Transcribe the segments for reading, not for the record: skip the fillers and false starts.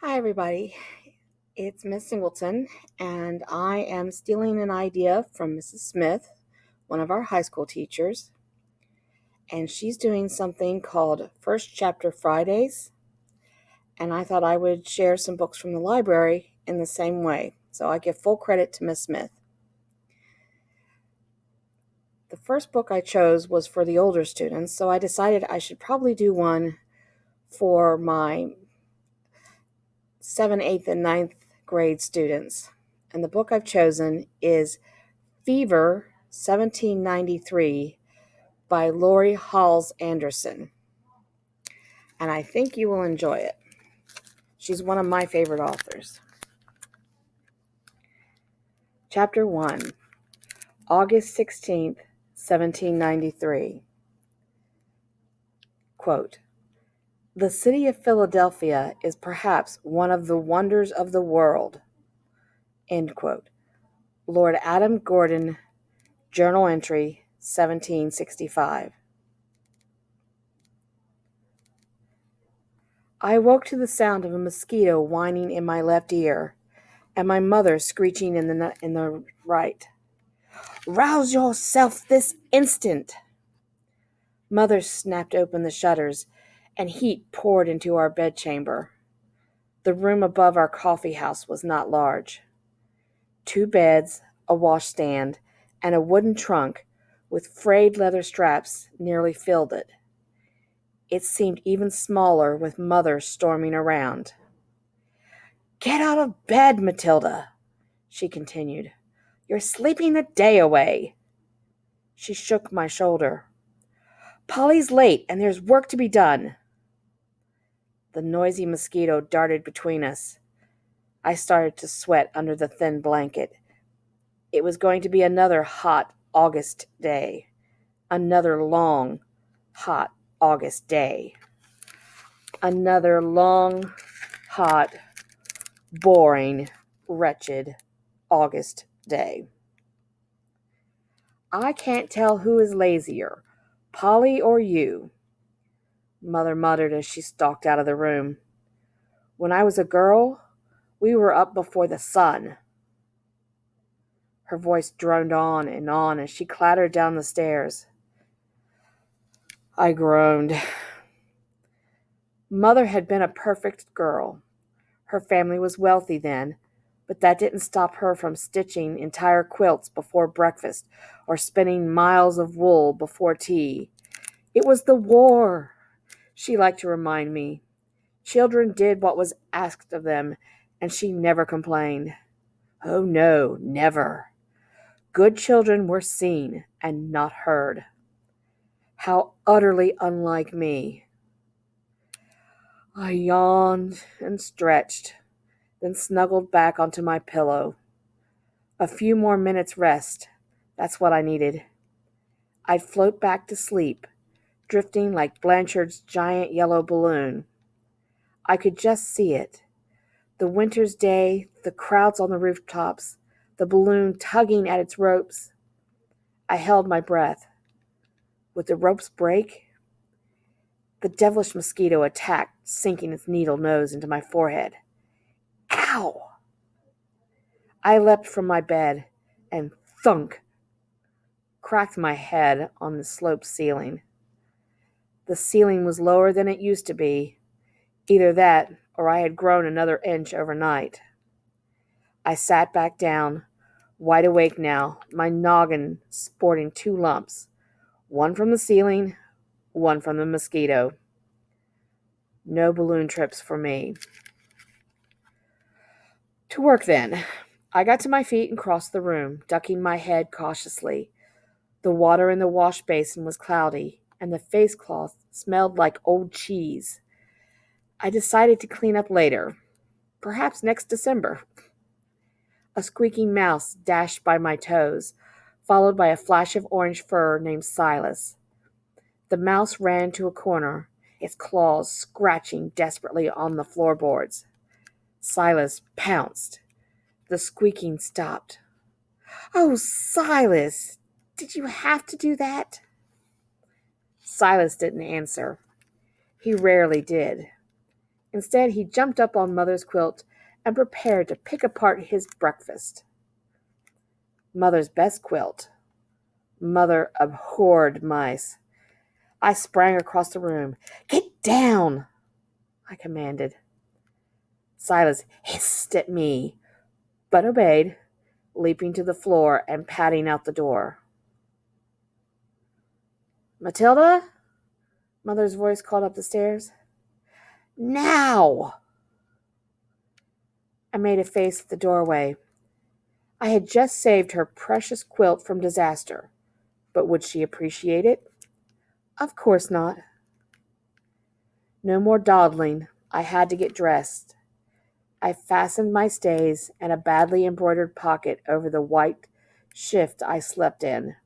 Hi, everybody. It's Miss Singleton, and I am stealing an idea from Mrs. Smith, one of our high school teachers, and she's doing something called First Chapter Fridays, and I thought I would share some books from the library in the same way. So I give full credit to Miss Smith. The first book I chose was for the older students, so I decided I should probably do one for my 7th, 8th, and 9th grade students. And the book I've chosen is Fever 1793 by Laurie Halse Anderson. And I think you will enjoy it. She's one of my favorite authors. Chapter 1, August 16th, 1793. Quote, "The city of Philadelphia is perhaps one of the wonders of the world." End quote. Lord Adam Gordon, Journal Entry, 1765. I awoke to the sound of a mosquito whining in my left ear, and my mother screeching in the right. "Rouse yourself this instant!" Mother snapped open the shutters, and heat poured into our bedchamber. The room above our coffee house was not large. 2 beds, a washstand, and a wooden trunk with frayed leather straps nearly filled it. It seemed even smaller with Mother storming around. "Get out of bed, Matilda," she continued. "You're sleeping the day away." She shook my shoulder. "Polly's late, and there's work to be done." The noisy mosquito darted between us. I started to sweat under the thin blanket. It was going to be another hot August day. Another long, hot August day. Another long, hot, boring, wretched August day. "I can't tell who is lazier, Polly or you," Mother muttered as she stalked out of the room. "When I was a girl, we were up before the sun." Her voice droned on as she clattered down the stairs. I groaned. Mother had been a perfect girl. Her family was wealthy then, but that didn't stop her from stitching entire quilts before breakfast or spinning miles of wool before tea. It was the war, she liked to remind me. Children did what was asked of them, and she never complained. Oh no, never. Good children were seen and not heard. How utterly unlike me. I yawned and stretched, then snuggled back onto my pillow. A few more minutes rest, that's what I needed. I'd float back to sleep, drifting like Blanchard's giant yellow balloon. I could just see it. The winter's day, the crowds on the rooftops, the balloon tugging at its ropes. I held my breath. Would the ropes break? The devilish mosquito attacked, sinking its needle nose into my forehead. Ow! I leapt from my bed and thunk, cracked my head on the sloped ceiling. The ceiling was lower than it used to be. Either that, or I had grown another inch overnight. I sat back down, wide awake now, my noggin sporting 2 lumps, one from the ceiling, one from the mosquito. No balloon trips for me. To work then. I got to my feet and crossed the room, ducking my head cautiously. The water in the wash basin was cloudy, and the face cloth smelled like old cheese. I decided to clean up later, perhaps next December. A squeaking mouse dashed by my toes, followed by a flash of orange fur named Silas. The mouse ran to a corner, its claws scratching desperately on the floorboards. Silas pounced. The squeaking stopped. "Oh, Silas, did you have to do that?" Silas didn't answer. He rarely did. Instead, he jumped up on Mother's quilt and prepared to pick apart his breakfast. Mother's best quilt. Mother abhorred mice. I sprang across the room. "Get down!" I commanded. Silas hissed at me, but obeyed, leaping to the floor and padding out the door. "Matilda?" Mother's voice called up the stairs. "Now!" I made a face at the doorway. I had just saved her precious quilt from disaster, but would she appreciate it? Of course not. No more dawdling. I had to get dressed. I fastened my stays and a badly embroidered pocket over the white shift I slept in.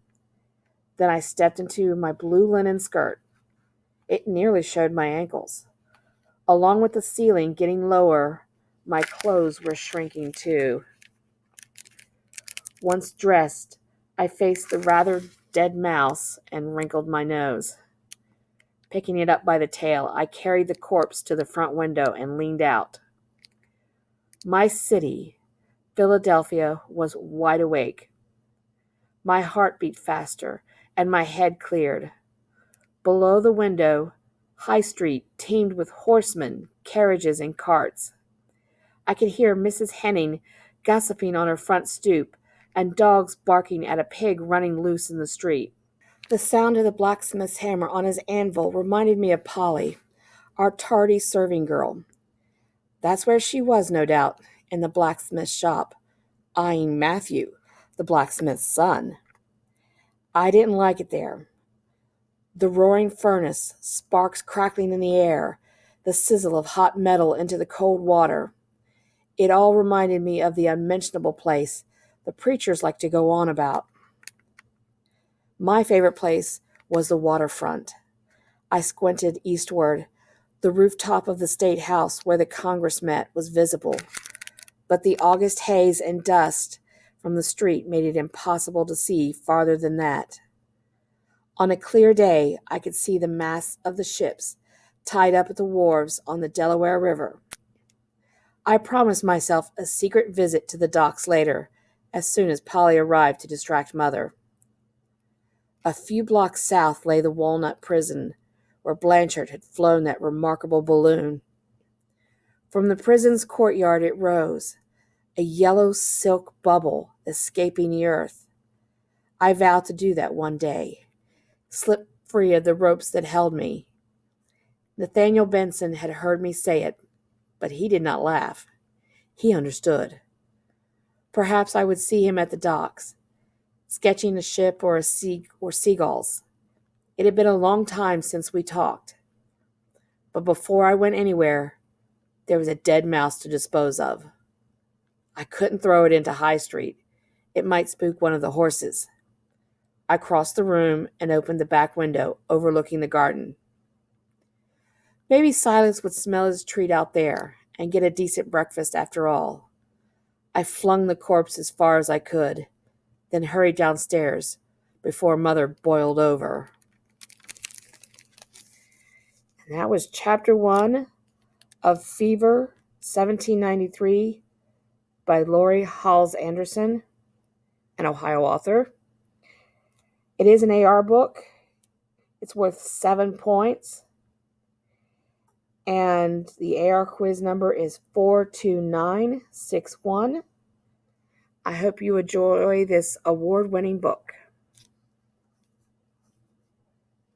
Then I stepped into my blue linen skirt. It nearly showed my ankles. Along with the ceiling getting lower, my clothes were shrinking too. Once dressed, I faced the rather dead mouse and wrinkled my nose. Picking it up by the tail, I carried the corpse to the front window and leaned out. My city, Philadelphia, was wide awake. My heart beat faster, and my head cleared. Below the window, High Street teemed with horsemen, carriages, and carts. I could hear Mrs. Henning gossiping on her front stoop, and dogs barking at a pig running loose in the street. The sound of the blacksmith's hammer on his anvil reminded me of Polly, our tardy serving girl. That's where she was, no doubt, in the blacksmith's shop, eyeing Matthew, the blacksmith's son. I didn't like it there. The roaring furnace, sparks crackling in the air, the sizzle of hot metal into the cold water. It all reminded me of the unmentionable place the preachers like to go on about. My favorite place was the waterfront. I squinted eastward. The rooftop of the state house where the Congress met was visible, but the August haze and dust from the street made it impossible to see farther than that. On a clear day, I could see the masts of the ships tied up at the wharves on the Delaware River. I promised myself a secret visit to the docks later, as soon as Polly arrived to distract Mother. A few blocks south lay the Walnut Prison, where Blanchard had flown that remarkable balloon. From the prison's courtyard it rose, a yellow silk bubble escaping the earth. I vowed to do that one day, slip free of the ropes that held me. Nathaniel Benson had heard me say it, but he did not laugh. He understood. Perhaps I would see him at the docks, sketching a ship or seagulls. It had been a long time since we talked. But before I went anywhere, there was a dead mouse to dispose of. I couldn't throw it into High Street. It might spook one of the horses. I crossed the room and opened the back window overlooking the garden. Maybe Silas would smell his treat out there and get a decent breakfast after all. I flung the corpse as far as I could, then hurried downstairs before Mother boiled over. And that was Chapter 1 of Fever, 1793, by Laurie Halse Anderson, an Ohio author. It is an AR book. It's worth 7 points. And the AR quiz number is 42961. I hope you enjoy this award-winning book.